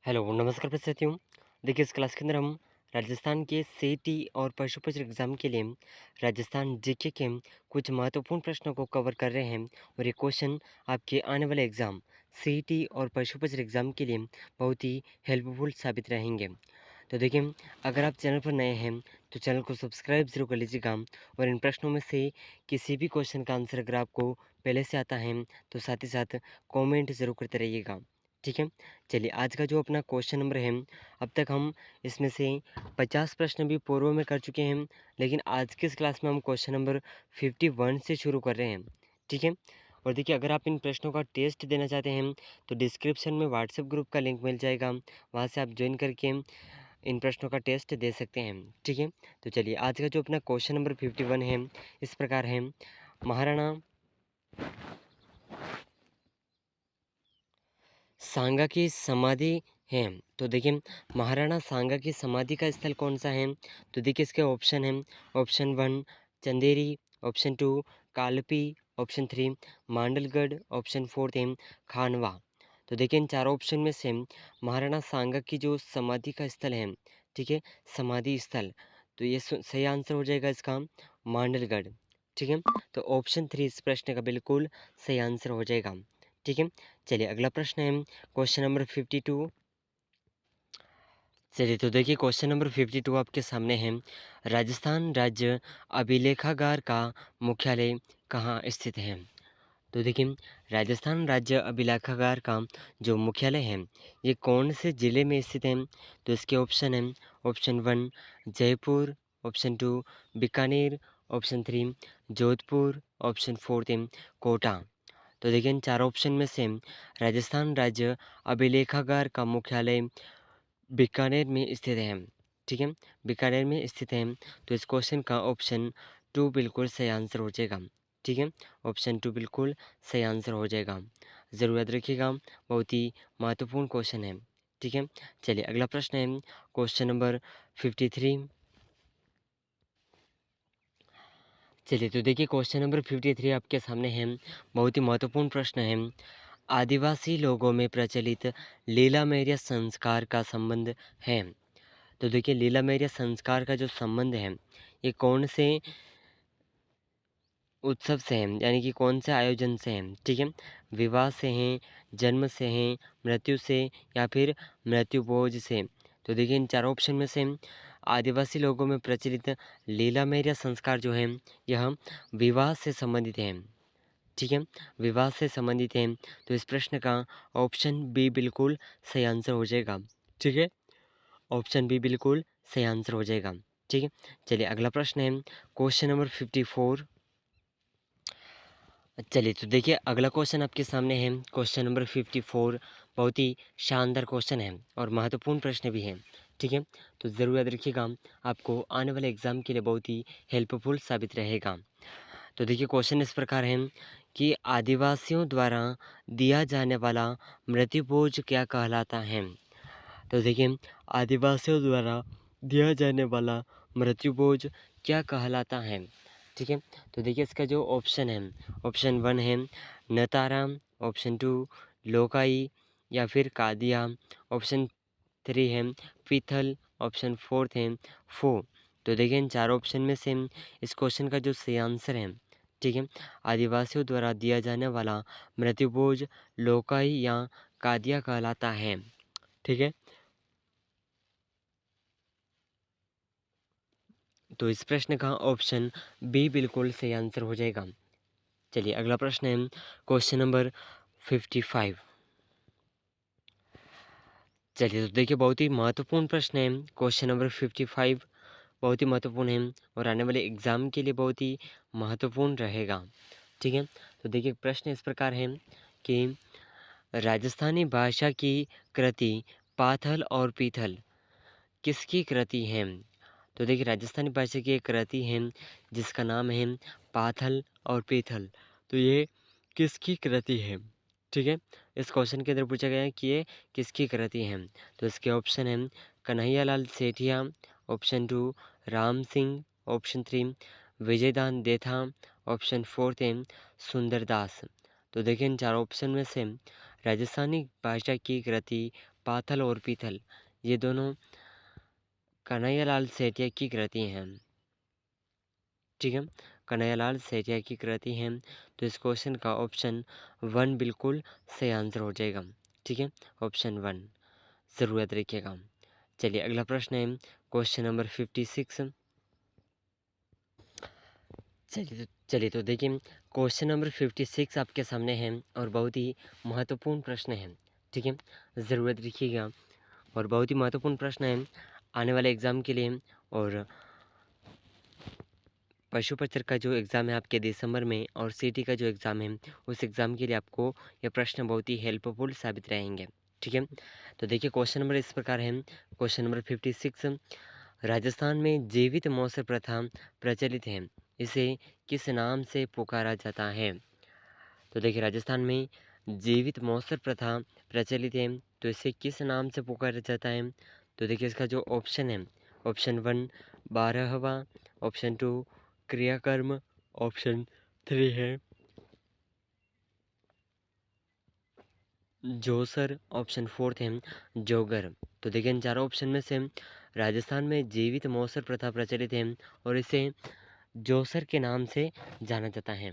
Hello, नमस्कार विद्यार्थियों। देखिए इस क्लास के अंदर हम राजस्थान के सीईटी और पशु एग्ज़ाम के लिए राजस्थान जीके के कुछ महत्वपूर्ण प्रश्नों को कवर कर रहे हैं और ये क्वेश्चन आपके आने वाले एग्ज़ाम सीईटी और पशु एग्ज़ाम के लिए बहुत ही हेल्पफुल साबित रहेंगे। तो देखिए अगर आप चैनल पर नए हैं तो चैनल को सब्सक्राइब ज़रूर कर लीजिएगा और इन प्रश्नों में से किसी भी क्वेश्चन का आंसर अगर आपको पहले से आता है तो साथ ही साथ कमेंट ज़रूर करते रहिएगा। ठीक है? चलिए आज का जो अपना क्वेश्चन नंबर है, अब तक हम इसमें से 50 प्रश्न भी पूर्व में कर चुके हैं, लेकिन आज की इस क्लास में हम क्वेश्चन नंबर 51 से शुरू कर रहे हैं। ठीक है? और देखिए अगर आप इन प्रश्नों का टेस्ट देना चाहते हैं तो डिस्क्रिप्शन में व्हाट्सएप ग्रुप का लिंक मिल जाएगा, वहाँ से आप ज्वाइन करके इन प्रश्नों का टेस्ट दे सकते हैं। ठीक है? तो चलिए आज का जो अपना क्वेश्चन नंबर 51 है, इस प्रकार है। महाराणा सांगा की समाधि है। तो देखिए महाराणा सांगा की समाधि का स्थल कौन सा है? तो देखिए इसके ऑप्शन है। Option 1 Chanderi, option 2 Kalpi, option 3 Mandalgarh, option 4 है खानवा। तो देखिए इन चारों ऑप्शन में से महाराणा सांगा की जो समाधि का स्थल है, ठीक है, समाधि स्थल, तो ये सही आंसर हो जाएगा इसका मांडलगढ़। ठीक है, तो ऑप्शन 3 इस प्रश्न का बिल्कुल सही आंसर हो जाएगा। ठीक है, चलिए अगला प्रश्न है क्वेश्चन नंबर 52। चलिए तो देखिए क्वेश्चन नंबर 52 आपके सामने है। राजस्थान राज्य अभिलेखागार का मुख्यालय कहाँ स्थित है? तो देखिए राजस्थान राज्य अभिलेखागार का जो मुख्यालय है ये कौन से ज़िले में स्थित है? तो इसके ऑप्शन है। Option 1 Jaipur, option 2 Bikaner, option 3 Jodhpur, option 4 है कोटा। तो देखिए इन चार ऑप्शन में से राजस्थान राज्य अभिलेखागार का मुख्यालय बीकानेर में स्थित है। ठीक है, बीकानेर में स्थित है। तो इस क्वेश्चन का ऑप्शन 2 बिल्कुल सही आंसर हो जाएगा। ठीक है, ऑप्शन 2 बिल्कुल सही आंसर हो जाएगा। ज़रूर याद रखिएगा, बहुत ही महत्वपूर्ण क्वेश्चन है। ठीक है, चलिए अगला प्रश्न है क्वेश्चन नंबर 53। चलिए तो देखिए क्वेश्चन नंबर 53 आपके सामने है। बहुत ही महत्वपूर्ण प्रश्न है। आदिवासी लोगों में प्रचलित लीला-मैरिया संस्कार का संबंध है। तो देखिए लीला-मैरिया संस्कार का जो संबंध है, ये कौन से उत्सव से है, यानी कि कौन से आयोजन से है? ठीक है, विवाह से हैं, जन्म से हैं, मृत्यु से या फिर मृत्युभोज से। तो देखिए इन चारों ऑप्शन में से आदिवासी लोगों में प्रचलित लीला-मैरिया संस्कार जो है, यह विवाह से संबंधित है। ठीक है, विवाह से संबंधित है। तो इस प्रश्न का ऑप्शन बी बिल्कुल सही आंसर हो जाएगा। ठीक है, ऑप्शन बी बिल्कुल सही आंसर हो जाएगा। ठीक है, चलिए अगला प्रश्न है क्वेश्चन नंबर 54। चलिए तो देखिए अगला क्वेश्चन आपके सामने है क्वेश्चन नंबर 54। बहुत ही शानदार क्वेश्चन है और महत्वपूर्ण प्रश्न भी है। ठीक है, तो ज़रूर याद रखिएगा, आपको आने वाले एग्ज़ाम के लिए बहुत ही हेल्पफुल साबित रहेगा। तो देखिए क्वेश्चन इस प्रकार है कि आदिवासियों द्वारा दिया जाने वाला मृत्युभोज क्या कहलाता है? तो देखिए आदिवासियों द्वारा दिया जाने वाला मृत्युभोज क्या कहलाता है? ठीक है, तो देखिए इसका जो ऑप्शन है, ऑप्शन 1 है नताराम, ऑप्शन 2 लोकाई या फिर कादिया, ऑप्शन 3 है पीथल, ऑप्शन 4 है फो। तो देखिए इन चार ऑप्शन में से इस क्वेश्चन का जो सही आंसर है, ठीक है, आदिवासियों द्वारा दिया जाने वाला मृत्युभोज लोकाई या कादिया कहलाता है। ठीक है, तो इस प्रश्न का ऑप्शन बी बिल्कुल सही आंसर हो जाएगा। चलिए अगला प्रश्न है क्वेश्चन नंबर 55। चलिए तो देखिए बहुत ही महत्वपूर्ण प्रश्न है क्वेश्चन नंबर 55। बहुत ही महत्वपूर्ण है और आने वाले एग्ज़ाम के लिए बहुत ही महत्वपूर्ण रहेगा। ठीक है, तो देखिए प्रश्न इस प्रकार है कि राजस्थानी भाषा की कृति पाथल और पीथल किसकी कृति है? तो देखिए राजस्थानी भाषा की एक कृति है जिसका नाम है पाथल और पीथल। तो ये किसकी कृति है? ठीक है, इस क्वेश्चन के अंदर पूछा गया है कि ये किसकी कृति है। तो इसके ऑप्शन है Kanhaiyalal Sethia, option 2 Ram Singh, option 3 Vijaydan Detha, option 4 है सुंदरदास। तो देखिए इन चार ऑप्शन में से राजस्थानी भाषा की कृति पाथल और पीथल ये दोनों कन्हैयालाल सेठिया की कृति हैं। ठीक है, कन्हैयालाल सेठिया की कृति हैं। तो इस क्वेश्चन का ऑप्शन 1 बिल्कुल सही आंसर हो जाएगा। ठीक है, ऑप्शन 1 ज़रूर याद रखिएगा। चलिए अगला प्रश्न है क्वेश्चन नंबर 56। चलिए तो देखिए क्वेश्चन नंबर 56 आपके सामने है और बहुत ही महत्वपूर्ण प्रश्न है। ठीक है, ज़रूरत रखिएगा और बहुत ही महत्वपूर्ण प्रश्न है आने वाले एग्ज़ाम के लिए। और पशुपत्र का जो एग्ज़ाम है आपके दिसंबर में और सीटी का जो एग्ज़ाम है उस एग्ज़ाम के लिए आपको ये प्रश्न बहुत ही हेल्पफुल साबित रहेंगे। ठीक है, तो देखिए क्वेश्चन नंबर इस प्रकार है। क्वेश्चन नंबर 56, राजस्थान में जीवित मौसर प्रथा प्रचलित है, इसे किस नाम से पुकारा जाता है? तो देखिए राजस्थान में जीवित मौसर प्रथा प्रचलित है, तो इसे किस नाम से पुकारा जाता है? तो देखिए इसका जो ऑप्शन है, ऑप्शन 1 बारहवा, ऑप्शन 2 क्रियाकर्म, ऑप्शन 3 है जोसर, ऑप्शन 4 है जोगर। तो देखिए इन चारों ऑप्शन में से राजस्थान में जीवित मौसर प्रथा प्रचलित है और इसे जोसर के नाम से जाना जाता है।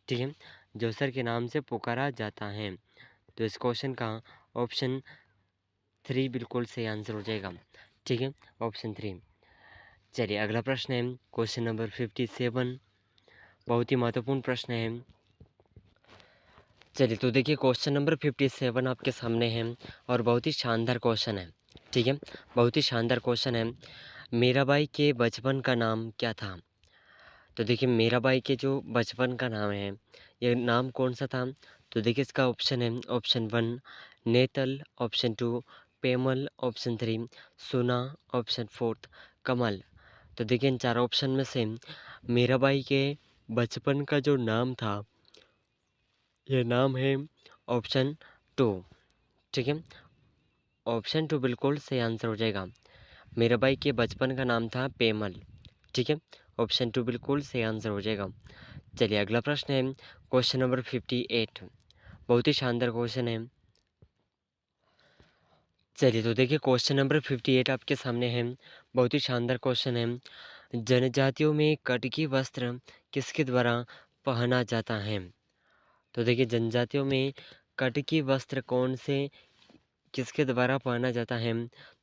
ठीक है, जोसर के नाम से पुकारा जाता है। तो इस क्वेश्चन का ऑप्शन 3 बिल्कुल सही आंसर हो जाएगा। ठीक है, ऑप्शन 3। चलिए अगला प्रश्न है क्वेश्चन नंबर 57, बहुत ही महत्वपूर्ण प्रश्न है। चलिए तो देखिए क्वेश्चन नंबर 57 आपके सामने है और बहुत ही शानदार क्वेश्चन है। ठीक है, बहुत ही शानदार क्वेश्चन है। मीराबाई के बचपन का नाम क्या था? तो देखिए मीराबाई के जो बचपन का नाम है ये नाम कौन सा था? तो देखिए इसका ऑप्शन है, ऑप्शन 1 नेतल, ऑप्शन 2 पेमल, ऑप्शन 3 सुना, ऑप्शन 4 कमल। तो देखिए इन चार ऑप्शन में से मीराबाई के बचपन का जो नाम था ये नाम है ऑप्शन 2। ठीक है, ऑप्शन 2 बिल्कुल सही आंसर हो जाएगा। मीराबाई के बचपन का नाम था पेमल। ठीक है, ऑप्शन 2 बिल्कुल सही आंसर हो जाएगा। चलिए अगला प्रश्न है क्वेश्चन नंबर 58, बहुत ही शानदार क्वेश्चन है। चलिए तो देखिए क्वेश्चन नंबर 58 आपके सामने है, बहुत ही शानदार क्वेश्चन है। जनजातियों में कटकी वस्त्र किसके द्वारा पहना जाता है? तो देखिए जनजातियों में कटकी वस्त्र कौन से किसके द्वारा पहना जाता है?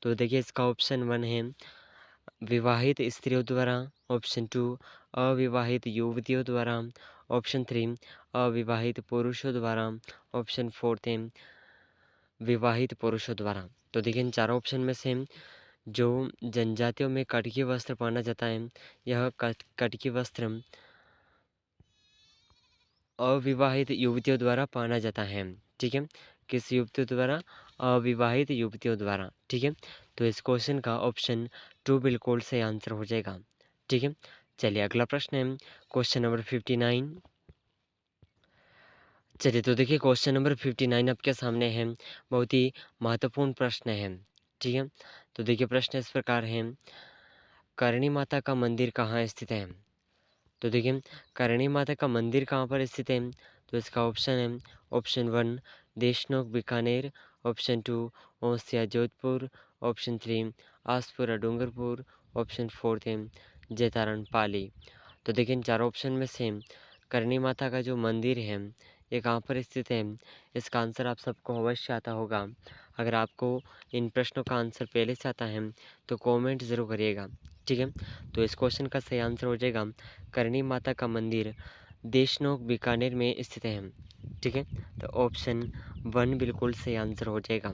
तो देखिए इसका ऑप्शन 1 है विवाहित स्त्रियों द्वारा, ऑप्शन 2 अविवाहित युवतियों द्वारा, ऑप्शन 3 अविवाहित पुरुषों द्वारा, ऑप्शन 4 थे विवाहित पुरुषों द्वारा। तो देखिए इन चारों ऑप्शन में से जो जनजातियों में कटकी वस्त्र पहना जाता है यह कटकी वस्त्र अविवाहित युवतियों द्वारा पहना जाता है। ठीक है, किस युवतियों द्वारा? अविवाहित युवतियों द्वारा। ठीक है, तो इस क्वेश्चन का ऑप्शन 2 बिल्कुल सही आंसर हो जाएगा। ठीक है, चलिए अगला प्रश्न है क्वेश्चन नंबर 59। चलिए तो देखिए क्वेश्चन नंबर 59 आपके सामने है, बहुत ही महत्वपूर्ण प्रश्न है। ठीक है, तो देखिए प्रश्न इस प्रकार है, करणी माता का मंदिर कहाँ स्थित है? तो देखिए करणी माता का मंदिर कहाँ पर स्थित है? तो इसका ऑप्शन है, option 1 Deshnok Bikaner, option 2 Osian Jodhpur, option 3 Aspura Dungarpur, option 4 थे जैतारण पाली। तो देखिए इन चारों ऑप्शन में से करणी माता का जो मंदिर है ये कहाँ पर स्थित है, इसका आंसर आप सबको अवश्य आता होगा। अगर आपको इन प्रश्नों का आंसर पहले से आता है तो कमेंट ज़रूर करिएगा। ठीक है, तो इस क्वेश्चन का सही आंसर हो जाएगा करणी माता का मंदिर देशनोक बीकानेर में स्थित है। ठीक है, तो ऑप्शन 1 बिल्कुल सही आंसर हो जाएगा।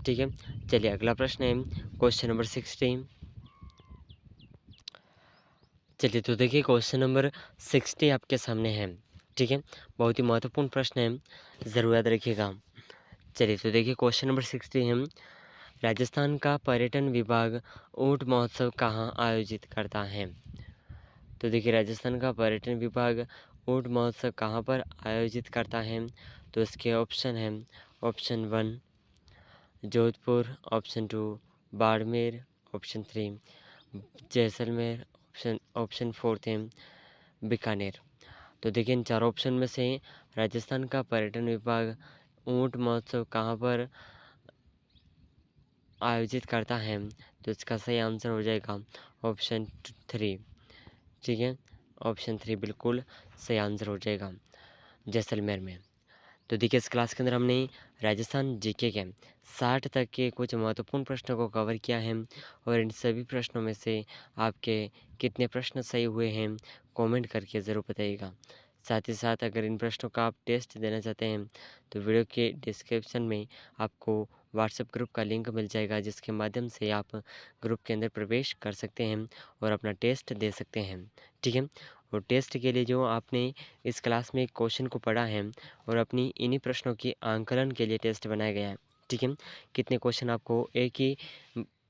ठीक है, चलिए अगला प्रश्न है क्वेश्चन नंबर 60। चलिए तो देखिए क्वेश्चन नंबर 60 आपके सामने है। ठीक है, बहुत ही महत्वपूर्ण प्रश्न है, ज़रूर याद रखिएगा। चलिए तो देखिए क्वेश्चन नंबर 60 है, राजस्थान का पर्यटन विभाग ऊंट महोत्सव कहाँ आयोजित करता है? तो देखिए राजस्थान का पर्यटन विभाग ऊंट महोत्सव कहाँ पर आयोजित करता है? तो इसके ऑप्शन हैं, option 1 Jodhpur, option 2 Barmer, option 3 Jaisalmer, option 4 थे बीकानेर। तो देखिए इन चार ऑप्शन में से राजस्थान का पर्यटन विभाग ऊंट महोत्सव कहाँ पर आयोजित करता है? तो इसका सही आंसर हो जाएगा ऑप्शन 3। ठीक है, ऑप्शन 3 बिल्कुल सही आंसर हो जाएगा, जैसलमेर में। तो देखिए इस क्लास के अंदर हमने राजस्थान जीके के 60 तक के कुछ महत्वपूर्ण प्रश्नों को कवर किया है और इन सभी प्रश्नों में से आपके कितने प्रश्न सही हुए हैं कमेंट करके ज़रूर बताइएगा। साथ ही साथ अगर इन प्रश्नों का आप टेस्ट देना चाहते हैं तो वीडियो के डिस्क्रिप्शन में आपको व्हाट्सएप ग्रुप का लिंक मिल जाएगा, जिसके माध्यम से आप ग्रुप के अंदर प्रवेश कर सकते हैं और अपना टेस्ट दे सकते हैं। ठीक है, और टेस्ट के लिए जो आपने इस क्लास में क्वेश्चन को पढ़ा है और अपनी इन्हीं प्रश्नों की आंकलन के लिए टेस्ट बनाया गया है। ठीक है, कितने क्वेश्चन आपको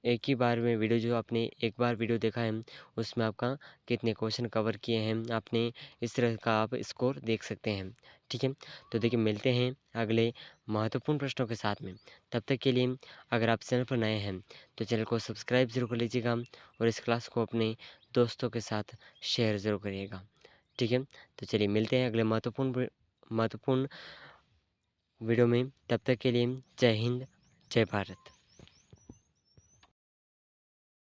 एक ही बार में वीडियो जो आपने एक बार वीडियो देखा है उसमें आपका कितने क्वेश्चन कवर किए हैं आपने, इस तरह का आप स्कोर देख सकते हैं। ठीक है, तो देखिए मिलते हैं अगले महत्वपूर्ण प्रश्नों के साथ में। तब तक के लिए अगर आप चैनल पर नए हैं तो चैनल को सब्सक्राइब ज़रूर कर लीजिएगा और इस क्लास को अपने दोस्तों के साथ शेयर ज़रूर करिएगा। ठीक है, तो चलिए मिलते हैं अगले महत्वपूर्ण वीडियो में। तब तक के लिए जय हिंद, जय भारत।